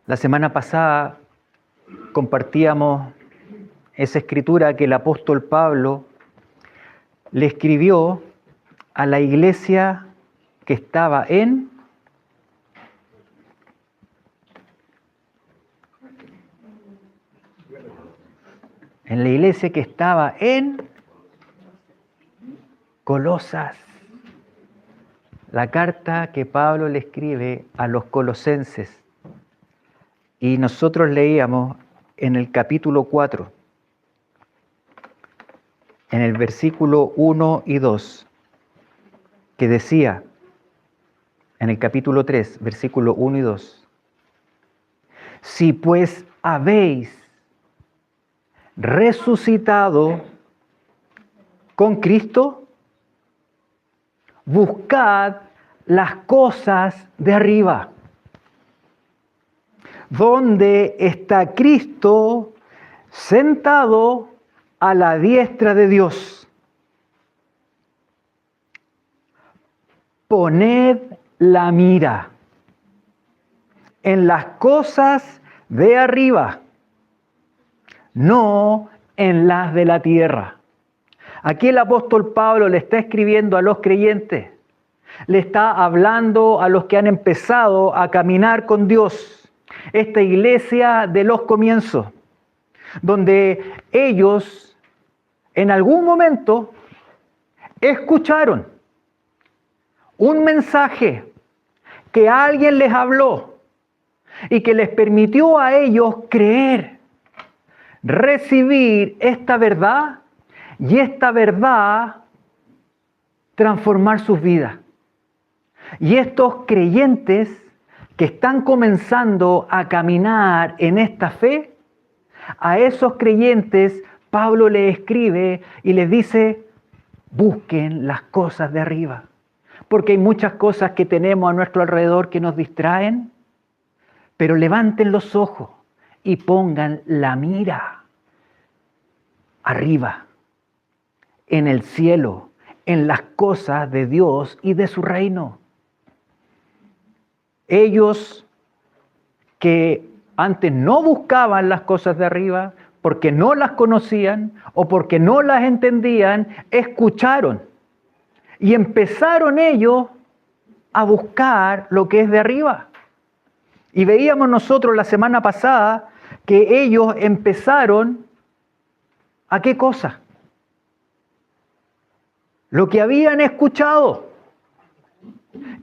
La semana pasada compartíamos esa escritura que el apóstol Pablo le escribió a la iglesia que estaba en la iglesia que estaba en Colosas. La carta que Pablo le escribe a los colosenses. Y nosotros leíamos en el capítulo 4, en el versículo 1 y 2, que decía, en el capítulo 3, versículo 1 y 2, si pues habéis resucitado con Cristo, buscad las cosas de arriba, donde está Cristo sentado a la diestra de Dios. Poned la mira en las cosas de arriba, no en las de la tierra. Aquí el apóstol Pablo le está escribiendo a los creyentes, le está hablando a los que han empezado a caminar con Dios, esta iglesia de los comienzos, donde ellos en algún momento escucharon un mensaje que alguien les habló y que les permitió a ellos creer, recibir esta verdad y esta verdad transformar sus vidas. Y estos creyentes que están comenzando a caminar en esta fe, a esos creyentes Pablo les escribe y les dice, busquen las cosas de arriba. Porque hay muchas cosas que tenemos a nuestro alrededor que nos distraen, pero levanten los ojos y pongan la mira arriba, en el cielo, en las cosas de Dios y de su reino. Ellos que antes no buscaban las cosas de arriba porque no las conocían o porque no las entendían, escucharon y empezaron ellos a buscar lo que es de arriba. Y veíamos nosotros la semana pasada que ellos empezaron ¿a qué cosa? Lo que habían escuchado,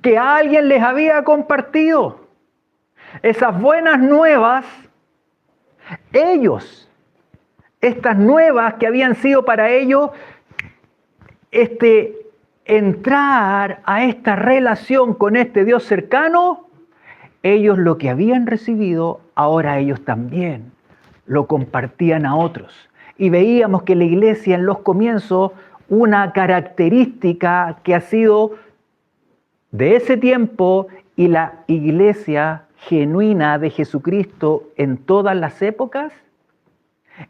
que alguien les había compartido. Esas buenas nuevas, ellos, estas nuevas que habían sido para ellos, entrar a esta relación con este Dios cercano, ellos lo que habían recibido, ahora ellos también lo compartían a otros. Y veíamos que la iglesia en los comienzos, una característica que ha sido de ese tiempo y la iglesia genuina de Jesucristo en todas las épocas,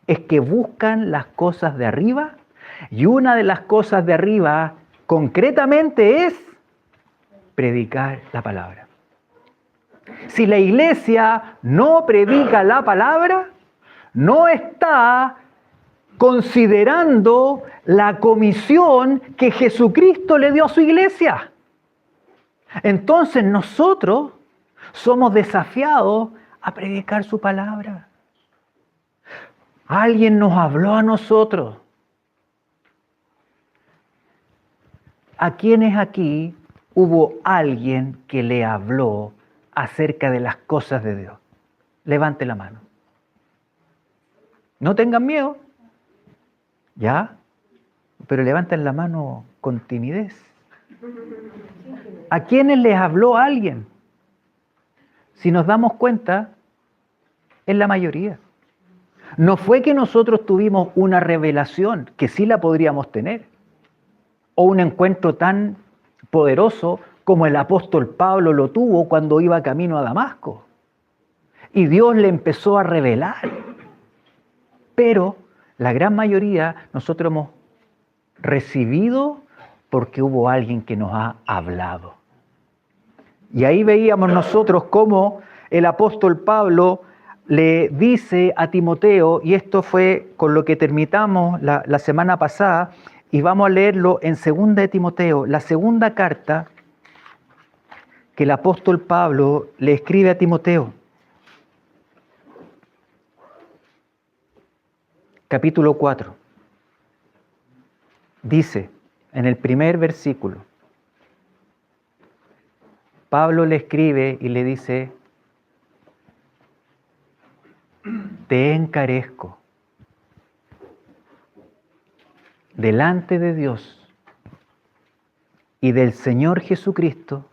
es que buscan las cosas de arriba, y una de las cosas de arriba concretamente es predicar la palabra. Si la iglesia no predica la palabra, no está considerando la comisión que Jesucristo le dio a su iglesia. Entonces nosotros somos desafiados a predicar su palabra. Alguien nos habló a nosotros. ¿A quiénes aquí hubo alguien que le habló acerca de las cosas de Dios? Levante la mano. No tengan miedo. ¿Ya? Pero levanten la mano con timidez. ¿A quiénes les habló alguien? Si nos damos cuenta, es la mayoría. No fue que nosotros tuvimos una revelación, que sí la podríamos tener, o un encuentro tan poderoso como el apóstol Pablo lo tuvo cuando iba camino a Damasco. Y Dios le empezó a revelar. Pero la gran mayoría nosotros hemos recibido porque hubo alguien que nos ha hablado. Y ahí veíamos nosotros cómo el apóstol Pablo le dice a Timoteo, y esto fue con lo que terminamos la semana pasada, y vamos a leerlo en 2 de Timoteo, la segunda carta que el apóstol Pablo le escribe a Timoteo. Capítulo 4. Dice en el primer versículo, Pablo le escribe y le dice, te encarezco delante de Dios y del Señor Jesucristo,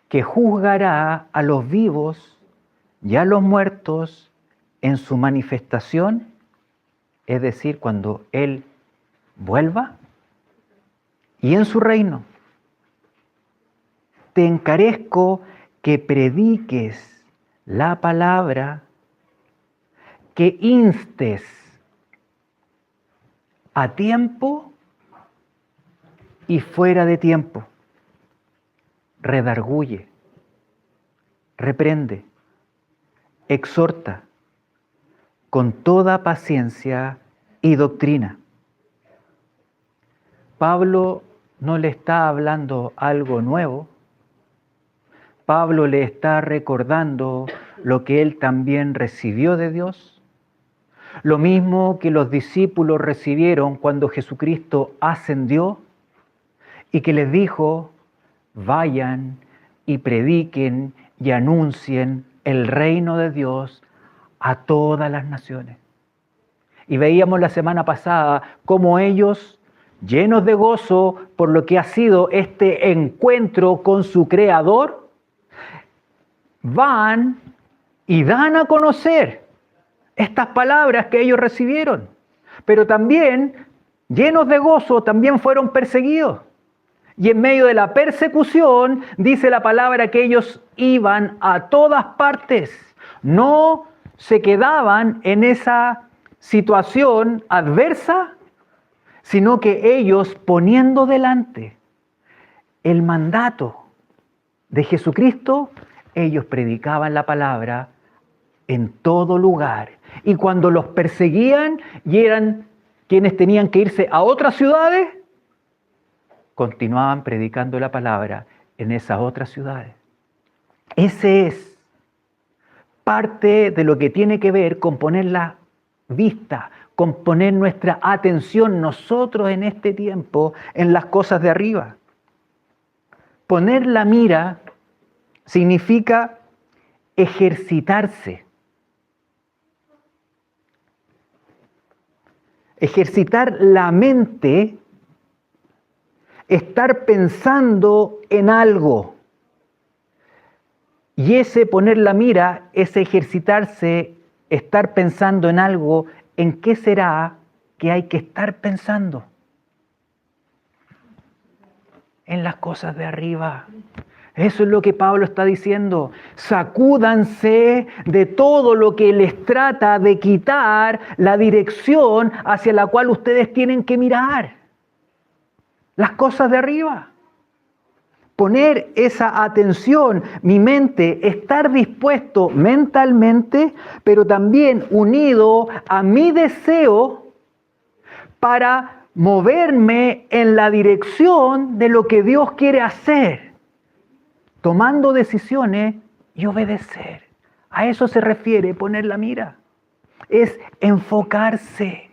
que juzgará a los vivos y a los muertos en su manifestación, es decir, cuando Él vuelva, y en su reino. Te encarezco que prediques la palabra, que instes a tiempo y fuera de tiempo. Redarguye, reprende, exhorta con toda paciencia y doctrina. Pablo no le está hablando algo nuevo. Pablo le está recordando lo que él también recibió de Dios. Lo mismo que los discípulos recibieron cuando Jesucristo ascendió y que les dijo, vayan y prediquen y anuncien el reino de Dios a todas las naciones. Y veíamos la semana pasada cómo ellos, llenos de gozo por lo que ha sido este encuentro con su Creador, van y dan a conocer estas palabras que ellos recibieron. Pero también, llenos de gozo, también fueron perseguidos. Y en medio de la persecución, dice la palabra que ellos iban a todas partes. No se quedaban en esa situación adversa, sino que ellos, poniendo delante el mandato de Jesucristo, ellos predicaban la palabra en todo lugar. Y cuando los perseguían y eran quienes tenían que irse a otras ciudades, continuaban predicando la palabra en esas otras ciudades. Ese es parte de lo que tiene que ver con poner la vista, con poner nuestra atención nosotros en este tiempo en las cosas de arriba. Poner la mira significa ejercitarse. Ejercitar la mente, estar pensando en algo. Y ese poner la mira, ese ejercitarse, estar pensando en algo, ¿en qué será que hay que estar pensando? En las cosas de arriba. Eso es lo que Pablo está diciendo. Sacúdanse de todo lo que les trata de quitar la dirección hacia la cual ustedes tienen que mirar. Las cosas de arriba. Poner esa atención, mi mente, estar dispuesto mentalmente, pero también unido a mi deseo para moverme en la dirección de lo que Dios quiere hacer, tomando decisiones y obedecer. A eso se refiere poner la mira. Es enfocarse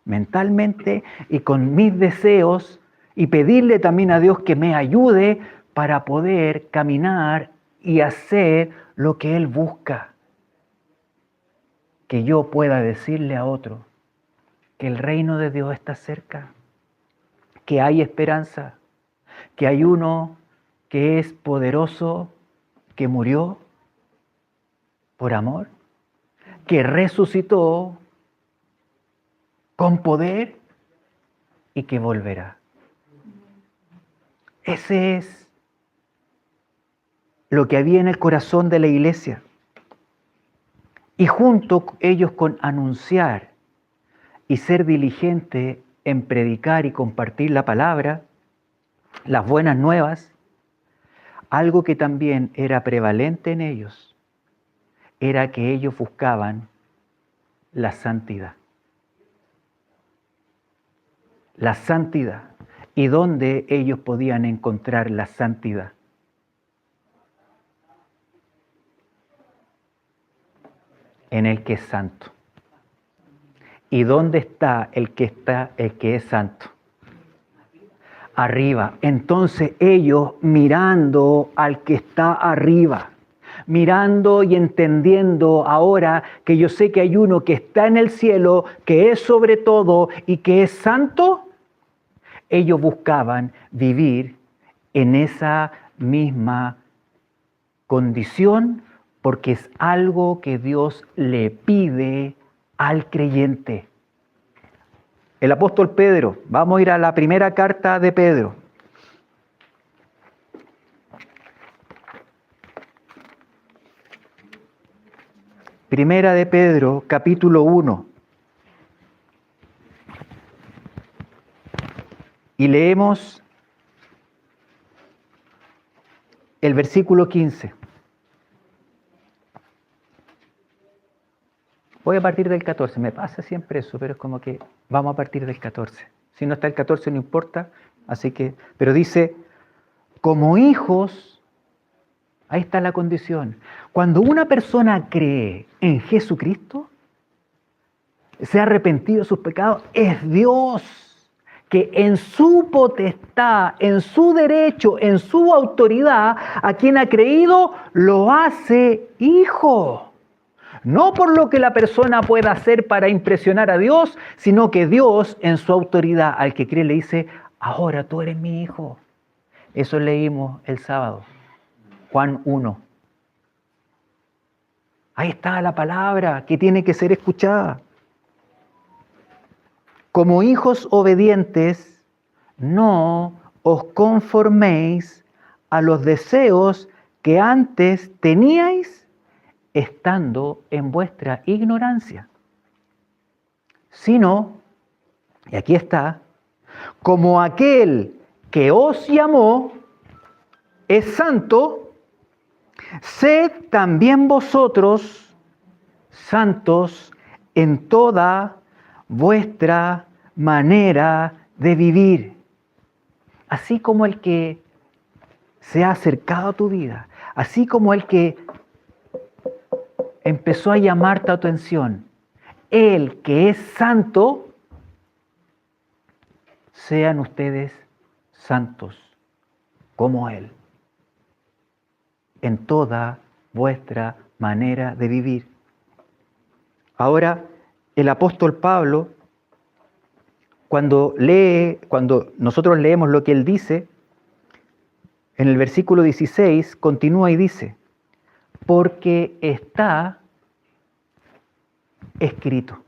mentalmente y con mis deseos y pedirle también a Dios que me ayude para poder caminar y hacer lo que Él busca. Que yo pueda decirle a otro que el reino de Dios está cerca, que hay esperanza, que hay uno que es poderoso, que murió por amor, que resucitó con poder y que volverá. Ese es lo que había en el corazón de la iglesia. Y junto ellos con anunciar y ser diligente en predicar y compartir la palabra, las buenas nuevas, algo que también era prevalente en ellos era que ellos buscaban la santidad. La santidad. ¿Y dónde ellos podían encontrar la santidad? En el que es santo. ¿Y dónde está el que es santo? Arriba. Entonces ellos mirando al que está arriba, mirando y entendiendo ahora que yo sé que hay uno que está en el cielo, que es sobre todo y que es santo, ellos buscaban vivir en esa misma condición porque es algo que Dios le pide al creyente. El apóstol Pedro, vamos a ir a la primera carta de Pedro. Primera de Pedro, capítulo 1. Y leemos el versículo 15. Voy a partir del 14, me pasa siempre eso, pero es como que vamos a partir del 14. Si no está el 14 no importa, así que, pero dice, como hijos, ahí está la condición. Cuando una persona cree en Jesucristo, se ha arrepentido de sus pecados, es Dios que en su potestad, en su derecho, en su autoridad, a quien ha creído, lo hace hijo. No por lo que la persona pueda hacer para impresionar a Dios, sino que Dios en su autoridad al que cree le dice, ahora tú eres mi hijo. Eso leímos el sábado, Juan 1. Ahí está la palabra que tiene que ser escuchada. Como hijos obedientes, no os conforméis a los deseos que antes teníais estando en vuestra ignorancia, sino, y aquí está, como aquel que os llamó es santo, sed también vosotros santos en toda vuestra manera de vivir. Así como el que se ha acercado a tu vida, así como el que empezó a llamar tu atención, el que es santo, sean ustedes santos como Él, en toda vuestra manera de vivir. Ahora, el apóstol Pablo, cuando nosotros leemos lo que él dice, en el versículo 16, continúa y dice, porque está escrito,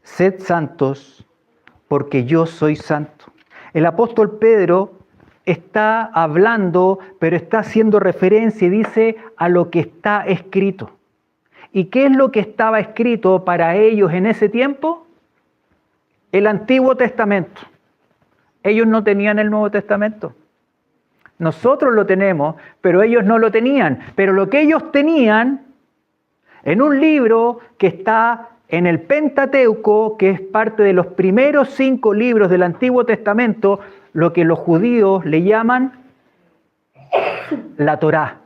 sed santos porque yo soy santo. El apóstol Pedro está hablando, pero está haciendo referencia y dice a lo que está escrito. ¿Y qué es lo que estaba escrito para ellos en ese tiempo? El Antiguo Testamento. Ellos no tenían el Nuevo Testamento. Nosotros lo tenemos, pero ellos no lo tenían. Pero lo que ellos tenían, en un libro que está en el Pentateuco, que es parte de los primeros 5 libros del Antiguo Testamento, lo que los judíos le llaman la Torá.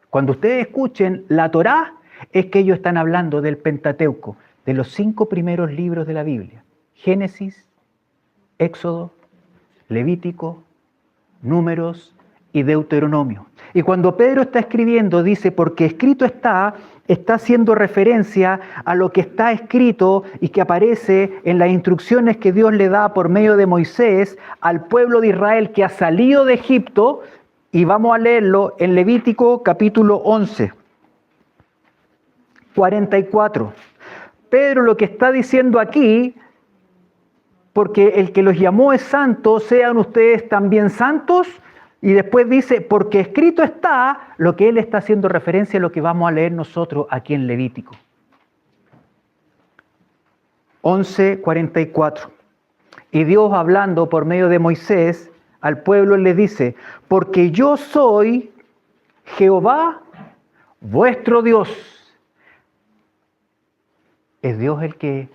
Cuando ustedes escuchen la Torá, es que ellos están hablando del Pentateuco, de los 5 primeros libros de la Biblia. Génesis, Éxodo, Levítico, Números y Deuteronomio. Y cuando Pedro está escribiendo, dice, porque escrito está haciendo referencia a lo que está escrito y que aparece en las instrucciones que Dios le da por medio de Moisés al pueblo de Israel que ha salido de Egipto, y vamos a leerlo en Levítico capítulo 11. 44. Pedro lo que está diciendo aquí, porque el que los llamó es santo, sean ustedes también santos, y después dice, porque escrito está, lo que él está haciendo referencia a lo que vamos a leer nosotros aquí en Levítico. 11:44. Y Dios hablando por medio de Moisés al pueblo les dice, porque yo soy Jehová, vuestro Dios. Es Dios el que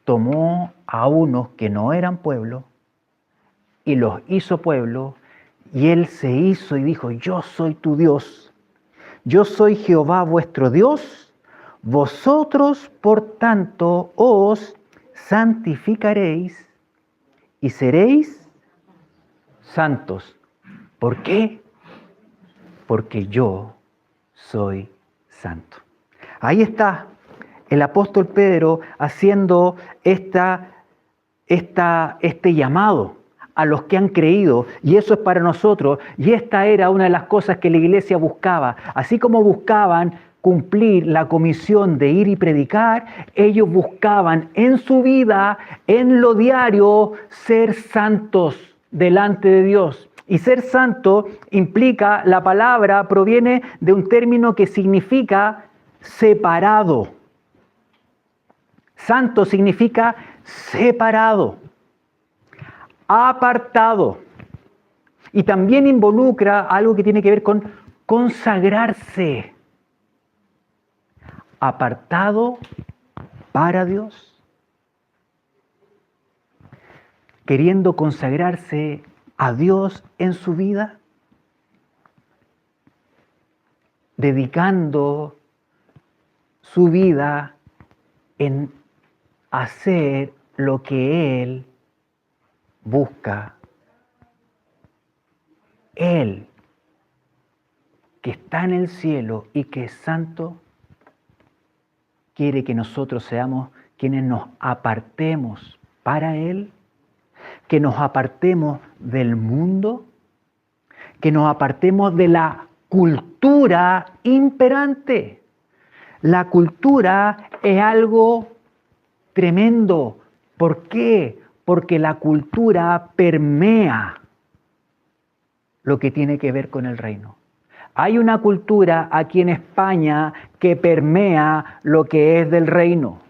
tomó a unos que no eran pueblo y los hizo pueblo, y Él se hizo y dijo, yo soy tu Dios, yo soy Jehová vuestro Dios, vosotros por tanto os santificaréis y seréis santos. ¿Por qué? Porque yo soy santo. Ahí está el apóstol Pedro haciendo este llamado a los que han creído, y eso es para nosotros, y esta era una de las cosas que la iglesia buscaba. Así como buscaban cumplir la comisión de ir y predicar, ellos buscaban en su vida, en lo diario, ser santos delante de Dios. Y ser santo implica, la palabra proviene de un término que significa separado. Santo significa separado, apartado. Y también involucra algo que tiene que ver con consagrarse. Apartado para Dios. Queriendo consagrarse a Dios en su vida. Dedicando su vida en hacer lo que Él busca. Él, que está en el cielo y que es santo, quiere que nosotros seamos quienes nos apartemos para Él, que nos apartemos del mundo, que nos apartemos de la cultura imperante. La cultura es algo tremendo. ¿Por qué? Porque la cultura permea lo que tiene que ver con el reino. Hay una cultura aquí en España que permea lo que es del reino.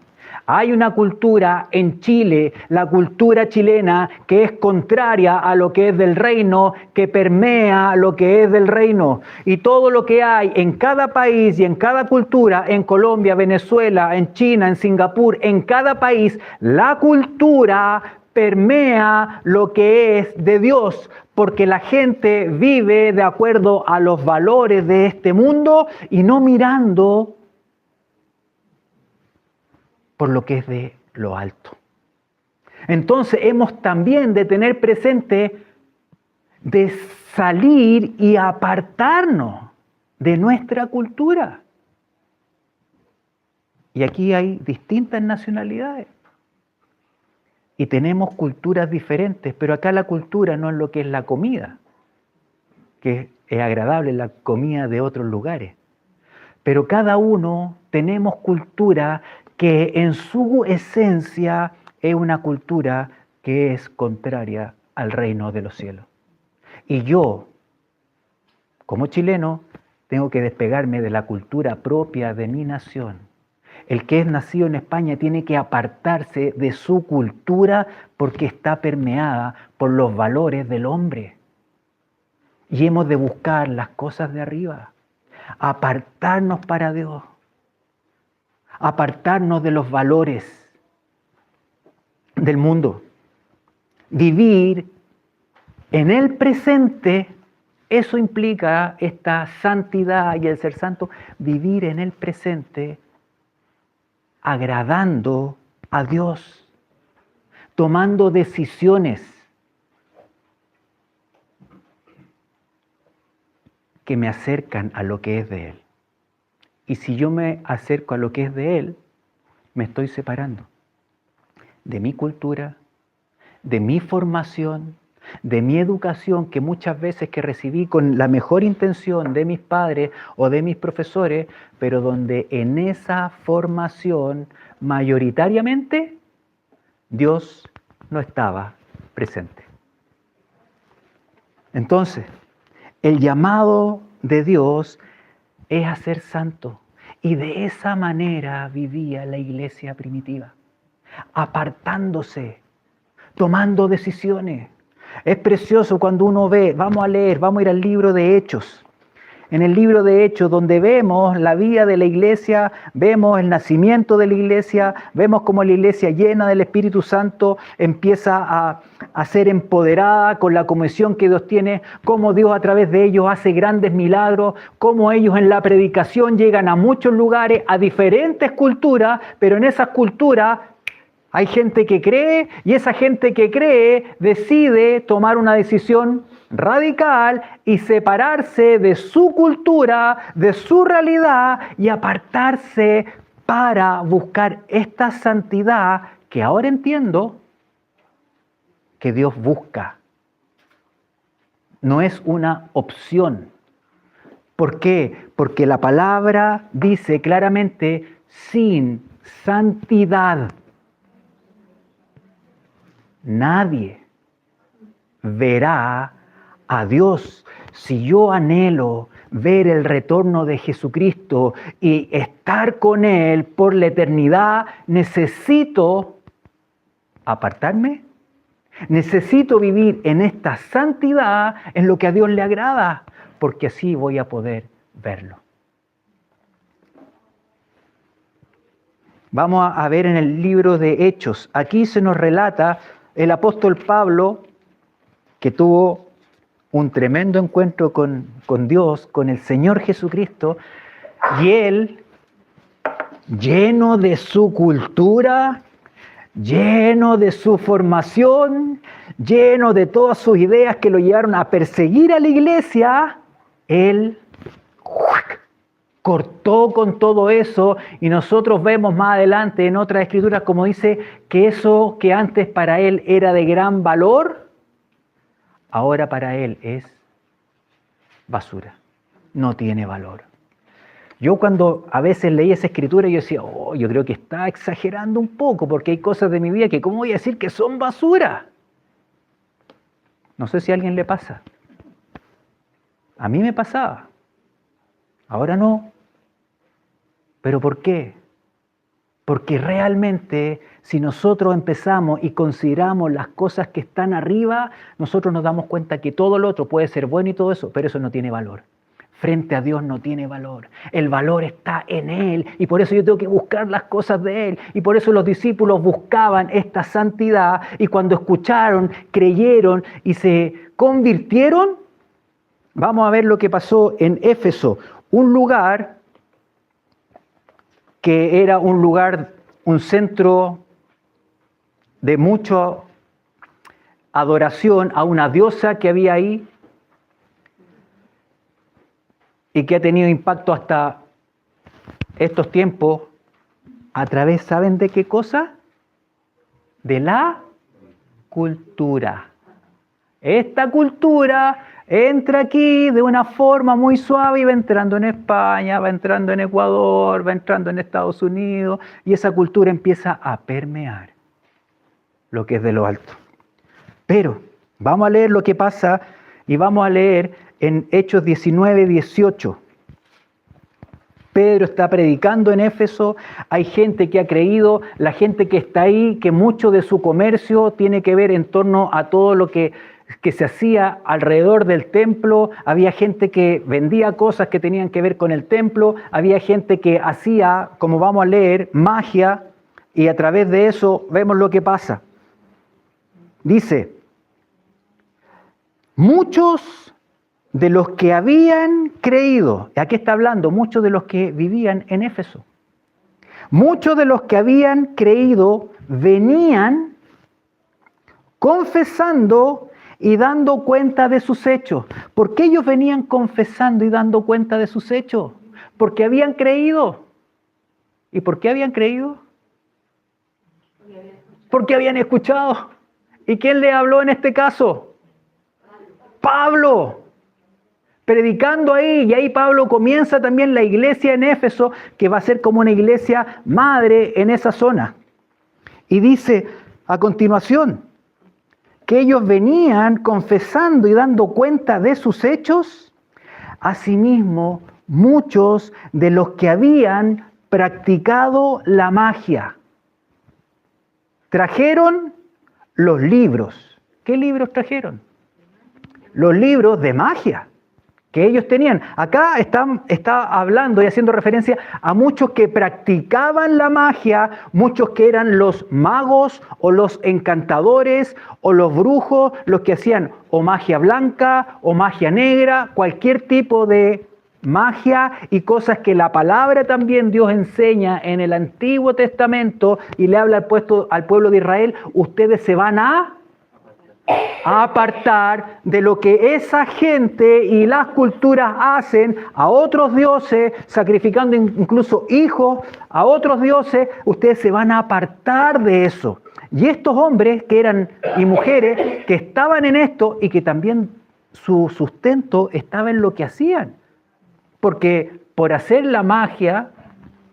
Hay una cultura en Chile, la cultura chilena, que es contraria a lo que es del reino, que permea lo que es del reino. Y todo lo que hay en cada país y en cada cultura, en Colombia, Venezuela, en China, en Singapur, en cada país, la cultura permea lo que es de Dios, porque la gente vive de acuerdo a los valores de este mundo y no mirando por lo que es de lo alto. Entonces hemos también de tener presente de salir y apartarnos de nuestra cultura. Y aquí hay distintas nacionalidades. Y tenemos culturas diferentes, pero acá la cultura no es lo que es la comida, que es agradable la comida de otros lugares. Pero cada uno tenemos cultura que en su esencia es una cultura que es contraria al reino de los cielos. Y yo, como chileno, tengo que despegarme de la cultura propia de mi nación. El que es nacido en España tiene que apartarse de su cultura porque está permeada por los valores del hombre. Y hemos de buscar las cosas de arriba, apartarnos para Dios, apartarnos de los valores del mundo, vivir en el presente. Eso implica esta santidad y el ser santo, vivir en el presente agradando a Dios, tomando decisiones que me acercan a lo que es de Él. Y si yo me acerco a lo que es de Él, me estoy separando de mi cultura, de mi formación, de mi educación, que muchas veces que recibí con la mejor intención de mis padres o de mis profesores, pero donde en esa formación mayoritariamente Dios no estaba presente. Entonces, el llamado de Dios es a ser santo, y de esa manera vivía la iglesia primitiva, apartándose, tomando decisiones. Es precioso cuando uno ve, vamos a leer, vamos a ir al libro de Hechos. En el libro de Hechos, donde vemos la vida de la iglesia, vemos el nacimiento de la iglesia, vemos cómo la iglesia llena del Espíritu Santo empieza a ser empoderada con la comisión que Dios tiene, cómo Dios a través de ellos hace grandes milagros, cómo ellos en la predicación llegan a muchos lugares, a diferentes culturas, pero en esas culturas hay gente que cree y esa gente que cree decide tomar una decisión radical y separarse de su cultura, de su realidad y apartarse para buscar esta santidad que ahora entiendo que Dios busca. No es una opción. ¿Por qué? Porque la palabra dice claramente sin santidad nadie verá a Dios. Si yo anhelo ver el retorno de Jesucristo y estar con Él por la eternidad, necesito apartarme. Necesito vivir en esta santidad, en lo que a Dios le agrada, porque así voy a poder verlo. Vamos a ver en el libro de Hechos. Aquí se nos relata el apóstol Pablo, que tuvo un tremendo encuentro con Dios, con el Señor Jesucristo, y él, lleno de su cultura, lleno de su formación, lleno de todas sus ideas que lo llevaron a perseguir a la iglesia, él cortó con todo eso, y nosotros vemos más adelante en otras escrituras como dice que eso que antes para él era de gran valor, ahora para él es basura, no tiene valor. Yo cuando a veces leí esa escritura yo decía, yo creo que está exagerando un poco porque hay cosas de mi vida que ¿cómo voy a decir que son basura? No sé si a alguien le pasa. A mí me pasaba. Ahora no. ¿Pero por qué? Porque realmente si nosotros empezamos y consideramos las cosas que están arriba, nosotros nos damos cuenta que todo lo otro puede ser bueno y todo eso, pero eso no tiene valor. Frente a Dios no tiene valor. El valor está en Él y por eso yo tengo que buscar las cosas de Él. Y por eso los discípulos buscaban esta santidad y cuando escucharon, creyeron y se convirtieron, vamos a ver lo que pasó en Éfeso, un lugar que era un lugar, un centro de mucha adoración a una diosa que había ahí y que ha tenido impacto hasta estos tiempos a través, ¿saben de qué cosa? De la cultura. Esta cultura entra aquí de una forma muy suave y va entrando en España, va entrando en Ecuador, va entrando en Estados Unidos y esa cultura empieza a permear lo que es de lo alto. Pero vamos a leer lo que pasa y vamos a leer en Hechos 19, 18. Pedro está predicando en Éfeso, hay gente que ha creído, la gente que está ahí, que mucho de su comercio tiene que ver en torno a todo lo que se hacía alrededor del templo, había gente que vendía cosas que tenían que ver con el templo, había gente que hacía, como vamos a leer, magia, y a través de eso vemos lo que pasa. Dice, muchos de los que habían creído, ¿a qué está hablando? Muchos de los que vivían en Éfeso. Muchos de los que habían creído venían confesando y dando cuenta de sus hechos. ¿Por qué ellos venían confesando y dando cuenta de sus hechos? Porque habían creído. ¿Y por qué habían creído? Porque habían escuchado. ¿Y quién le habló en este caso? Pablo. Predicando ahí, y ahí Pablo comienza también la iglesia en Éfeso, que va a ser como una iglesia madre en esa zona. Y dice a continuación, que ellos venían confesando y dando cuenta de sus hechos, asimismo muchos de los que habían practicado la magia trajeron los libros. ¿Qué libros trajeron? los libros de magia que ellos tenían. Acá está hablando y haciendo referencia a muchos que practicaban la magia, muchos que eran los magos o los encantadores o los brujos, los que hacían o magia blanca o magia negra, cualquier tipo de magia y cosas que la palabra también Dios enseña en el Antiguo Testamento y le habla al pueblo de Israel, ustedes se van a apartar de lo que esa gente y las culturas hacen a otros dioses, sacrificando incluso hijos a otros dioses, ustedes se van a apartar de eso. Y estos hombres que eran y mujeres que estaban en esto y que también su sustento estaba en lo que hacían. Porque por hacer la magia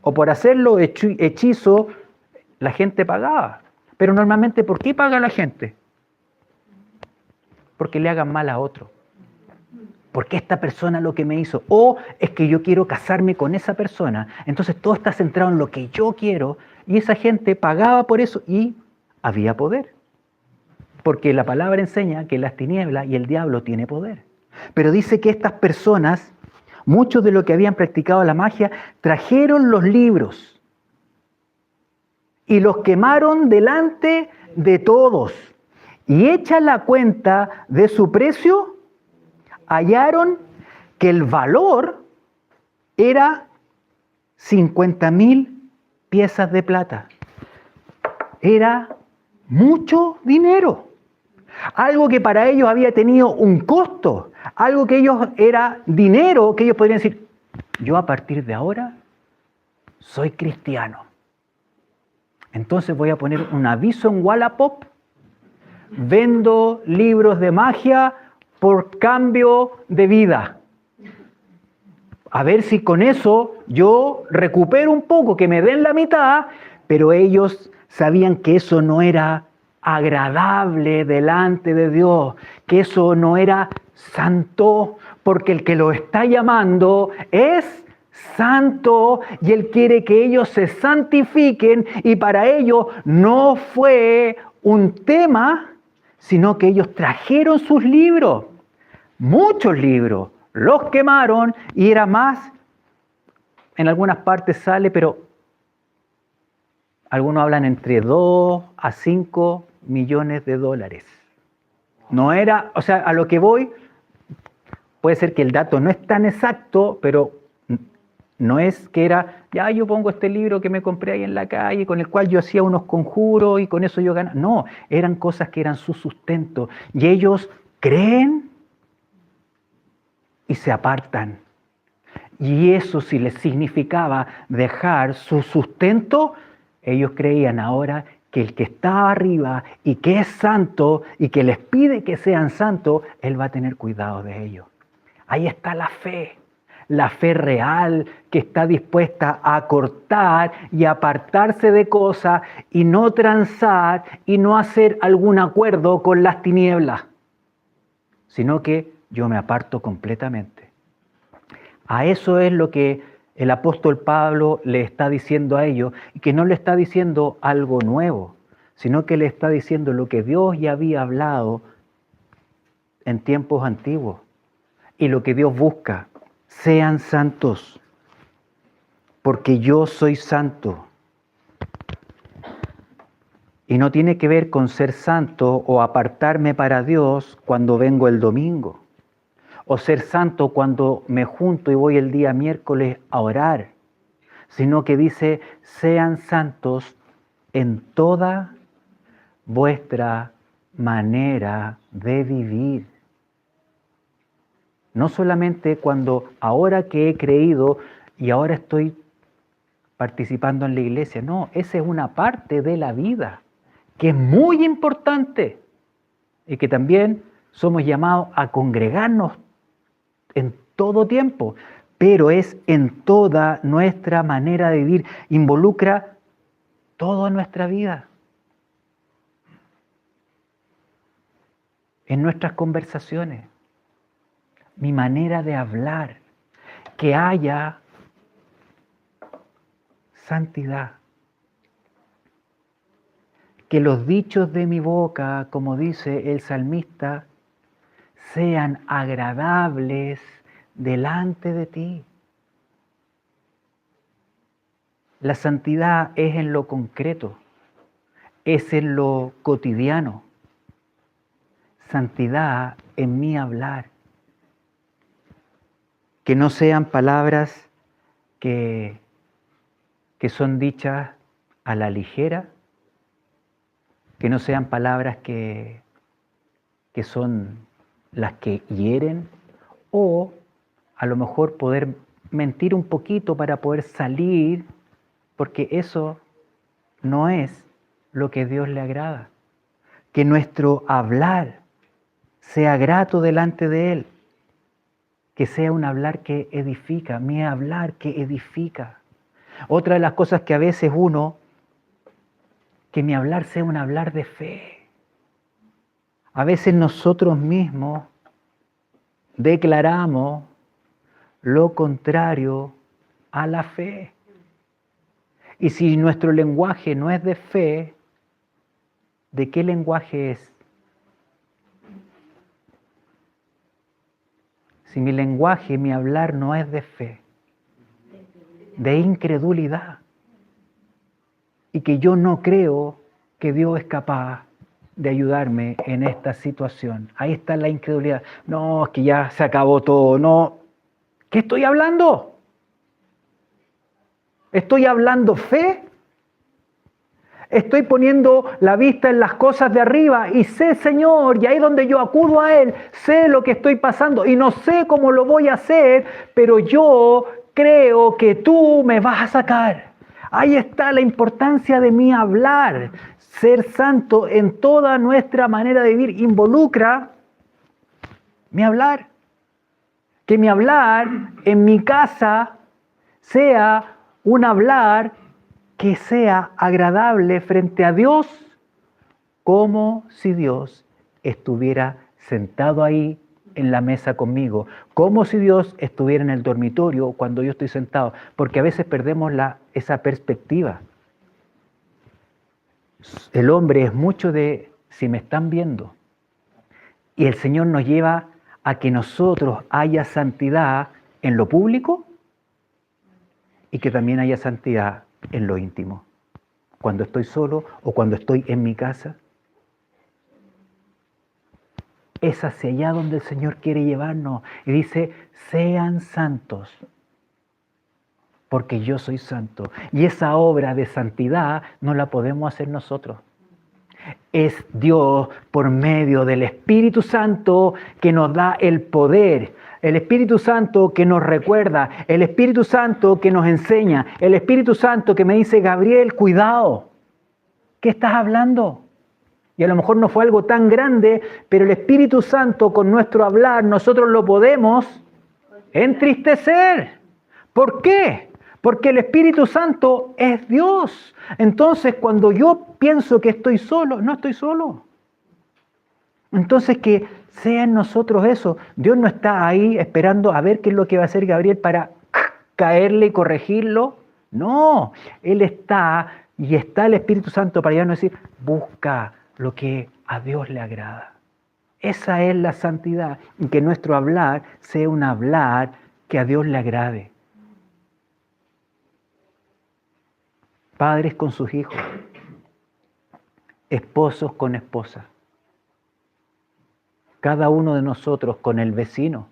o por hacer los hechizos, la gente pagaba. Pero normalmente, ¿por qué paga la gente? Porque le hagan mal a otro. Porque esta persona lo que me hizo. O es que yo quiero casarme con esa persona. Entonces todo está centrado en lo que yo quiero. Y esa gente pagaba por eso y había poder. Porque la palabra enseña que las tinieblas y el diablo tiene poder. Pero dice que estas personas, muchos de los que habían practicado la magia, trajeron los libros y los quemaron delante de todos. Y hecha la cuenta de su precio, hallaron que el valor era 50.000 piezas de plata. Era mucho dinero. Algo que para ellos había tenido un costo. Algo que ellos era dinero, que ellos podrían decir, yo a partir de ahora soy cristiano. Entonces voy a poner un aviso en Wallapop. Vendo libros de magia por cambio de vida. A ver si con eso yo recupero un poco, que me den la mitad, pero ellos sabían que eso no era agradable delante de Dios, que eso no era santo, porque el que lo está llamando es santo y Él quiere que ellos se santifiquen y para ellos no fue un tema, sino que ellos trajeron sus libros, muchos libros, los quemaron y era más, en algunas partes sale, pero algunos hablan entre 2 a 5 millones de dólares. No era, o sea, a lo que voy, puede ser que el dato no es tan exacto, pero no es que era, ya yo pongo este libro que me compré ahí en la calle, con el cual yo hacía unos conjuros y con eso yo ganaba. No, eran cosas que eran su sustento. Y ellos creen y se apartan. Y eso si les significaba dejar su sustento, ellos creían ahora que el que está arriba y que es santo y que les pide que sean santos, Él va a tener cuidado de ellos. Ahí está la fe real que está dispuesta a cortar y apartarse de cosas y no transar y no hacer algún acuerdo con las tinieblas, sino que yo me aparto completamente. A eso es lo que el apóstol Pablo le está diciendo a ellos, y que no le está diciendo algo nuevo, sino que le está diciendo lo que Dios ya había hablado en tiempos antiguos y lo que Dios busca. Sean santos, porque yo soy santo. Y no tiene que ver con ser santo o apartarme para Dios cuando vengo el domingo, o ser santo cuando me junto y voy el día miércoles a orar, sino que dice, sean santos en toda vuestra manera de vivir. No solamente cuando ahora que he creído y ahora estoy participando en la iglesia, no, esa es una parte de la vida que es muy importante y que también somos llamados a congregarnos en todo tiempo, pero es en toda nuestra manera de vivir, involucra toda nuestra vida, en nuestras conversaciones, mi manera de hablar, que haya santidad, que los dichos de mi boca, como dice el salmista, sean agradables delante de ti. La santidad es en lo concreto, es en lo cotidiano. Santidad en mi hablar. Que no sean palabras que son dichas a la ligera, que no sean palabras que son las que hieren, o a lo mejor poder mentir un poquito para poder salir, porque eso no es lo que a Dios le agrada. Que nuestro hablar sea grato delante de Él, que sea un hablar que edifica, mi hablar que edifica. Otra de las cosas que a veces que mi hablar sea un hablar de fe. A veces nosotros mismos declaramos lo contrario a la fe. Y si nuestro lenguaje no es de fe, ¿de qué lenguaje es? Si mi lenguaje, mi hablar no es de fe, de incredulidad, y que yo no creo que Dios es capaz de ayudarme en esta situación. Ahí está la incredulidad. No, es que ya se acabó todo. No. ¿Qué estoy hablando? ¿Estoy hablando fe? Estoy poniendo la vista en las cosas de arriba y sé, Señor, y ahí donde yo acudo a Él, sé lo que estoy pasando y no sé cómo lo voy a hacer, pero yo creo que tú me vas a sacar. Ahí está la importancia de mi hablar. Ser santo en toda nuestra manera de vivir involucra mi hablar. Que mi hablar en mi casa sea un hablar que sea agradable frente a Dios, como si Dios estuviera sentado ahí en la mesa conmigo, como si Dios estuviera en el dormitorio cuando yo estoy sentado, porque a veces perdemos esa perspectiva. El hombre es mucho de si me están viendo, y el Señor nos lleva a que nosotros haya santidad en lo público y que también haya santidad en lo íntimo, cuando estoy solo o cuando estoy en mi casa. Es hacia allá donde el Señor quiere llevarnos y dice, sean santos, porque yo soy santo. Y esa obra de santidad no la podemos hacer nosotros. Es Dios por medio del Espíritu Santo que nos da el poder. El Espíritu Santo que nos recuerda, el Espíritu Santo que nos enseña, el Espíritu Santo que me dice, Gabriel, cuidado, ¿qué estás hablando? Y a lo mejor no fue algo tan grande, pero el Espíritu Santo con nuestro hablar nosotros lo podemos entristecer. ¿Por qué? Porque el Espíritu Santo es Dios. Entonces, cuando yo pienso que estoy solo, no estoy solo. Entonces, que sea en nosotros eso. Dios no está ahí esperando a ver qué es lo que va a hacer Gabriel para caerle y corregirlo. No, Él está y está el Espíritu Santo para ayudarnos a decir, busca lo que a Dios le agrada. Esa es la santidad, y que nuestro hablar sea un hablar que a Dios le agrade. Padres con sus hijos, esposos con esposas, cada uno de nosotros con el vecino,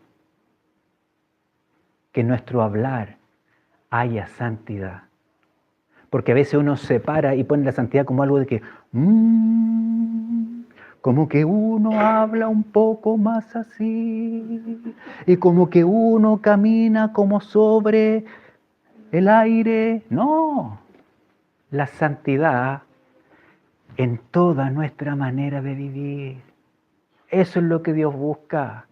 que nuestro hablar haya santidad. Porque a veces uno se para y pone la santidad como algo de que, como que uno habla un poco más así, y como que uno camina como sobre el aire. No, la santidad en toda nuestra manera de vivir. Eso es lo que Dios busca.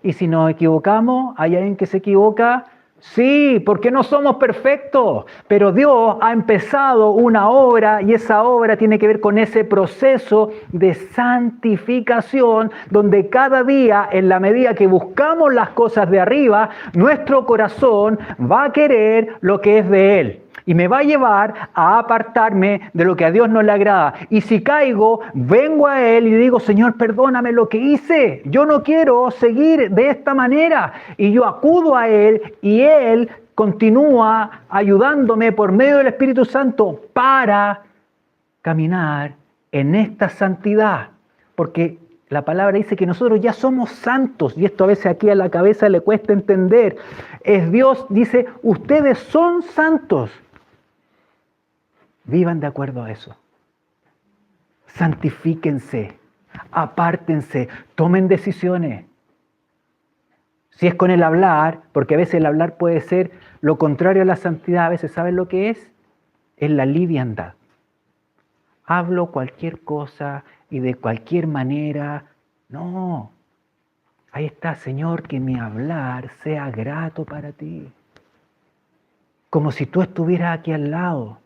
Y si nos equivocamos, ¿hay alguien que se equivoca? Sí, porque no somos perfectos, pero Dios ha empezado una obra y esa obra tiene que ver con ese proceso de santificación, donde cada día, en la medida que buscamos las cosas de arriba, nuestro corazón va a querer lo que es de Él. Y me va a llevar a apartarme de lo que a Dios no le agrada. Y si caigo, vengo a Él y digo, Señor, perdóname lo que hice. Yo no quiero seguir de esta manera. Y yo acudo a Él y Él continúa ayudándome por medio del Espíritu Santo para caminar en esta santidad. Porque la palabra dice que nosotros ya somos santos, y esto a veces aquí a la cabeza le cuesta entender. Es Dios, dice, ustedes son santos. Vivan de acuerdo a eso. Santifíquense, apártense, tomen decisiones. Si es con el hablar, porque a veces el hablar puede ser lo contrario a la santidad, a veces ¿saben lo que es? Es la liviandad. Hablo cualquier cosa y de cualquier manera. No. Ahí está, Señor, que mi hablar sea grato para ti. Como si tú estuvieras aquí al lado.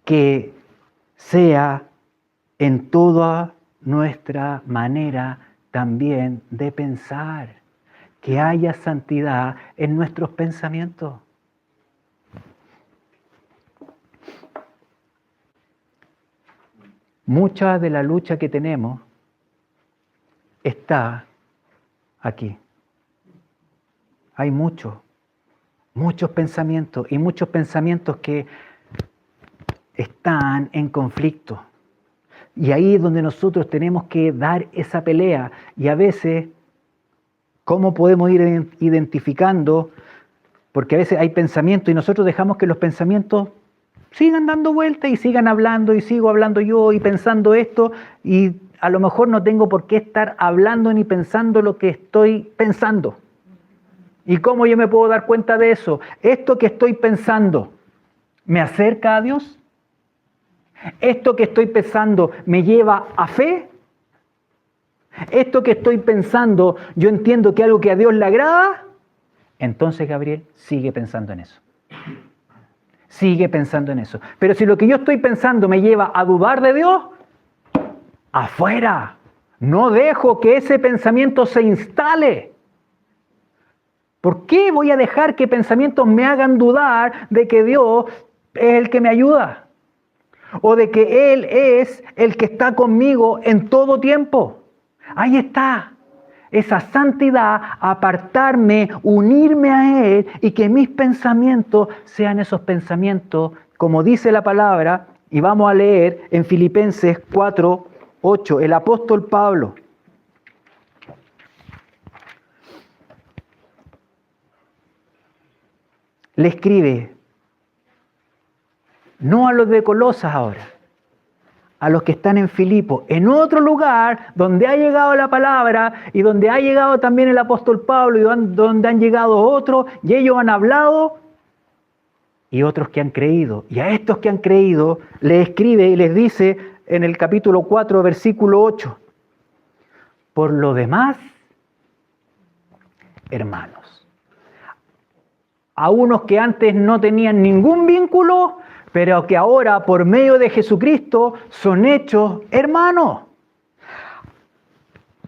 Que sea en toda nuestra manera también de pensar. Que haya santidad en nuestros pensamientos. Mucha de la lucha que tenemos está aquí. Hay muchos pensamientos y muchos pensamientos que están en conflicto. Y ahí es donde nosotros tenemos que dar esa pelea. Y a veces, ¿cómo podemos ir identificando? Porque a veces hay pensamientos y nosotros dejamos que los pensamientos sigan dando vueltas y sigan hablando y sigo hablando yo y pensando esto y a lo mejor no tengo por qué estar hablando ni pensando lo que estoy pensando. ¿Y cómo yo me puedo dar cuenta de eso? ¿Esto que estoy pensando me acerca a Dios? ¿Esto que estoy pensando me lleva a fe? ¿Esto que estoy pensando yo entiendo que es algo que a Dios le agrada? Entonces, Gabriel, sigue pensando en eso. Sigue pensando en eso. Pero si lo que yo estoy pensando me lleva a dudar de Dios, afuera. No dejo que ese pensamiento se instale. ¿Por qué voy a dejar que pensamientos me hagan dudar de que Dios es el que me ayuda? O de que Él es el que está conmigo en todo tiempo. Ahí está. Esa santidad, apartarme, unirme a Él y que mis pensamientos sean esos pensamientos, como dice la palabra, y vamos a leer en Filipenses 4:8, el apóstol Pablo. Le escribe, no a los de Colosas ahora, a los que están en Filipo, en otro lugar donde ha llegado la palabra y donde ha llegado también el apóstol Pablo y donde han llegado otros y ellos han hablado y otros que han creído. Y a estos que han creído les escribe y les dice en el capítulo 4, versículo 8, por lo demás, hermanos, a unos que antes no tenían ningún vínculo, pero que ahora por medio de Jesucristo son hechos hermanos.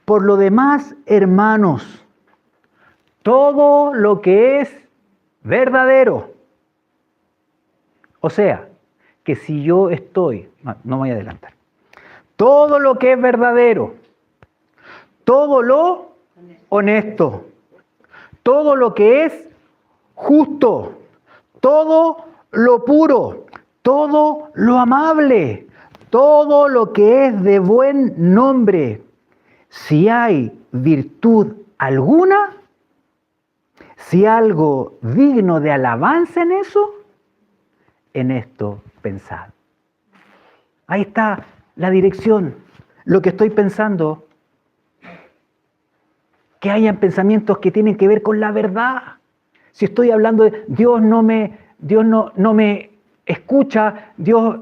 Por lo demás, hermanos, todo lo que es verdadero. O sea, que si yo estoy, no voy a adelantar, todo lo que es verdadero, todo lo honesto, todo lo que es justo, todo lo puro, todo lo amable, todo lo que es de buen nombre. Si hay virtud alguna, si algo digno de alabanza en esto pensad. Ahí está la dirección, lo que estoy pensando. Que hayan pensamientos que tienen que ver con la verdad. Si estoy hablando de Dios no me escucha, Dios,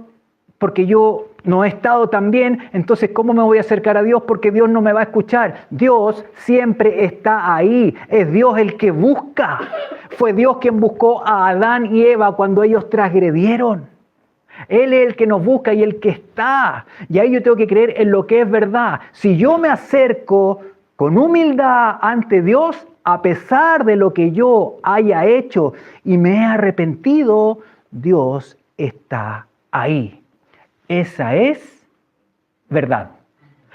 porque yo no he estado tan bien, entonces ¿cómo me voy a acercar a Dios? Porque Dios no me va a escuchar. Dios siempre está ahí, es Dios el que busca. Fue Dios quien buscó a Adán y Eva cuando ellos transgredieron. Él es el que nos busca y el que está. Y ahí yo tengo que creer en lo que es verdad. Si yo me acerco con humildad ante Dios, A pesar de lo que yo haya hecho y me he arrepentido, Dios está ahí. Esa es verdad.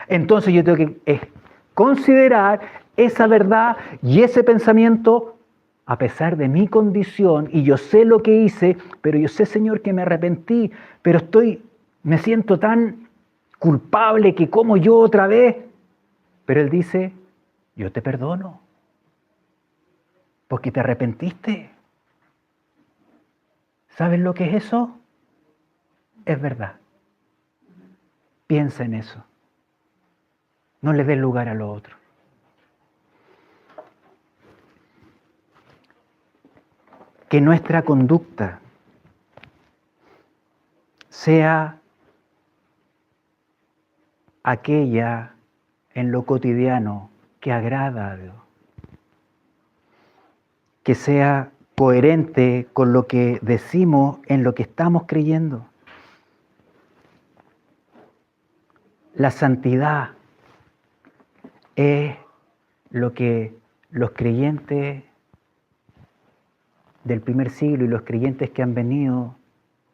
Entonces yo tengo que considerar esa verdad y ese pensamiento a pesar de mi condición, y yo sé lo que hice, pero yo sé, Señor, que me arrepentí, pero me siento tan culpable que como yo otra vez. Pero Él dice, yo te perdono, porque te arrepentiste. ¿Sabes lo que es eso? Es verdad. Piensa en eso. No le des lugar a lo otro. Que nuestra conducta sea aquella en lo cotidiano que agrada a Dios. Que sea coherente con lo que decimos en lo que estamos creyendo. La santidad es lo que los creyentes del primer siglo y los creyentes que han venido,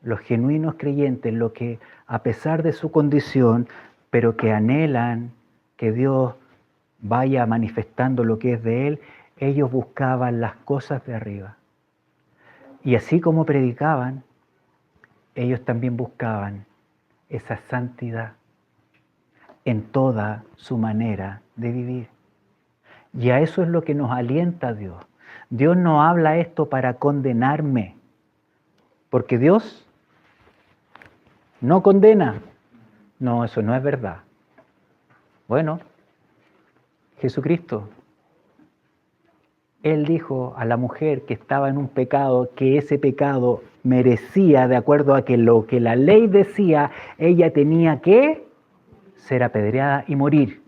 los genuinos creyentes, lo que a pesar de su condición, pero que anhelan que Dios vaya manifestando lo que es de Él, ellos buscaban las cosas de arriba. Y así como predicaban, ellos también buscaban esa santidad en toda su manera de vivir. Y a eso es lo que nos alienta Dios. Dios no habla esto para condenarme, porque Dios no condena. No, eso no es verdad. Bueno, Jesucristo, Él dijo a la mujer que estaba en un pecado, que ese pecado merecía, de acuerdo a que lo que la ley decía, ella tenía que ser apedreada y morir.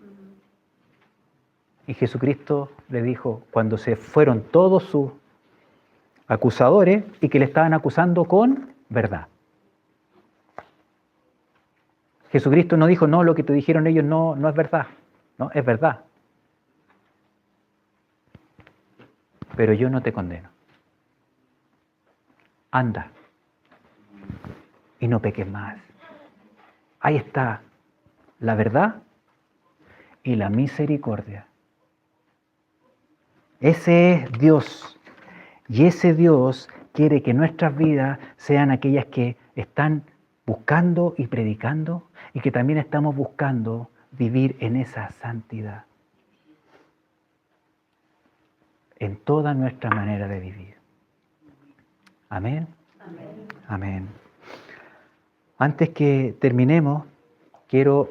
Y Jesucristo le dijo, cuando se fueron todos sus acusadores y que le estaban acusando con verdad. Jesucristo no dijo, no, lo que te dijeron ellos no es verdad. No, es verdad. Pero yo no te condeno. Anda y no peques más. Ahí está la verdad y la misericordia. Ese es Dios. Y ese Dios quiere que nuestras vidas sean aquellas que están buscando y predicando y que también estamos buscando vivir en esa santidad. En toda nuestra manera de vivir. Amén. Amén. Amén. Antes que terminemos, quiero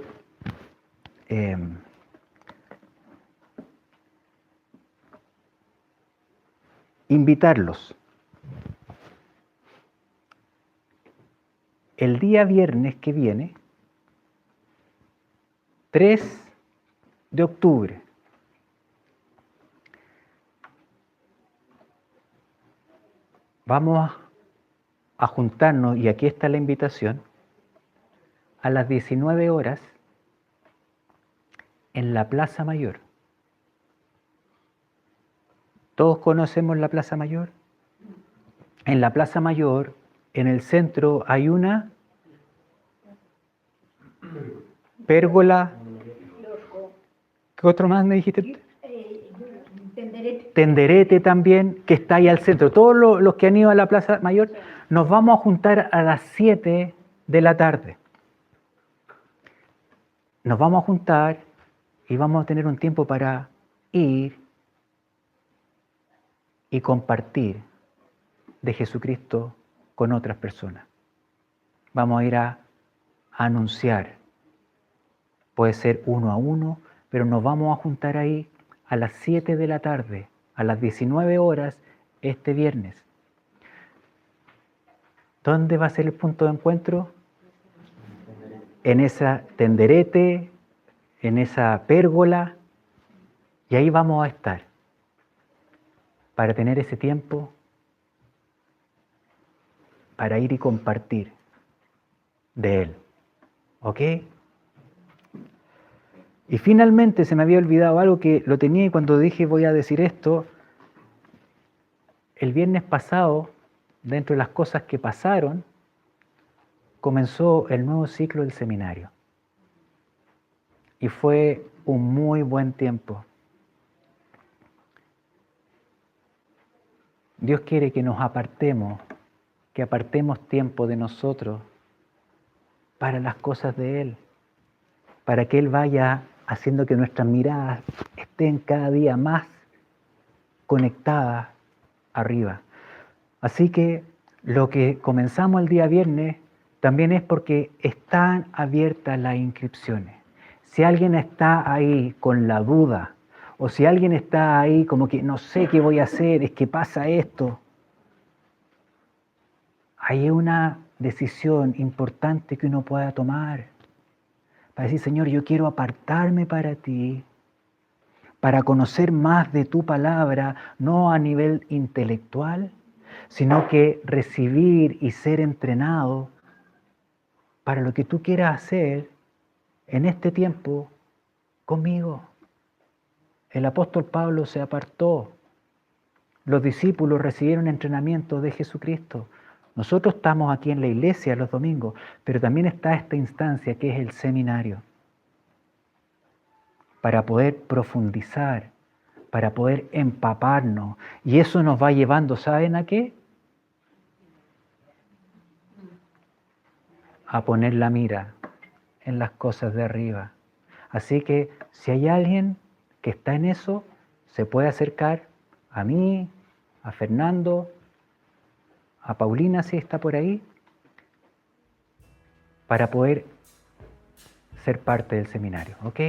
invitarlos. El día viernes que viene, 3 de octubre, vamos a juntarnos, y aquí está la invitación, a las 19 horas en la Plaza Mayor. ¿Todos conocemos la Plaza Mayor? En la Plaza Mayor, en el centro, hay una pérgola. ¿Qué otro más me dijiste? Tenderete. Tenderete también, que está ahí al centro. Todos los que han ido a la Plaza Mayor, nos vamos a juntar a las 7 de la tarde. Nos vamos a juntar y vamos a tener un tiempo para ir y compartir de Jesucristo con otras personas. Vamos a ir a anunciar. Puede ser 1 a 1, pero nos vamos a juntar ahí a las 7 de la tarde, a las 19 horas, este viernes. ¿Dónde va a ser el punto de encuentro? En esa tenderete, en esa pérgola, y ahí vamos a estar para tener ese tiempo para ir y compartir de Él. ¿Ok? Y finalmente se me había olvidado algo que lo tenía y cuando dije voy a decir esto, el viernes pasado, dentro de las cosas que pasaron, comenzó el nuevo ciclo del seminario. Y fue un muy buen tiempo. Dios quiere que nos apartemos, que apartemos tiempo de nosotros para las cosas de Él, para que Él vaya haciendo que nuestras miradas estén cada día más conectadas arriba. Así que lo que comenzamos el día viernes también es porque están abiertas las inscripciones. Si alguien está ahí con la duda, o si alguien está ahí como que no sé qué voy a hacer, es que pasa esto, hay una decisión importante que uno pueda tomar para decir, Señor, yo quiero apartarme para ti, para conocer más de tu palabra, no a nivel intelectual, sino que recibir y ser entrenado para lo que tú quieras hacer en este tiempo conmigo. El apóstol Pablo se apartó, los discípulos recibieron entrenamiento de Jesucristo. Nosotros estamos aquí en la iglesia los domingos, pero también está esta instancia que es el seminario, para poder profundizar, para poder empaparnos. Y eso nos va llevando, ¿saben a qué? A poner la mira en las cosas de arriba. Así que si hay alguien que está en eso, se puede acercar a mí, a Fernando, a Paulina si está por ahí, para poder ser parte del seminario, ¿ok?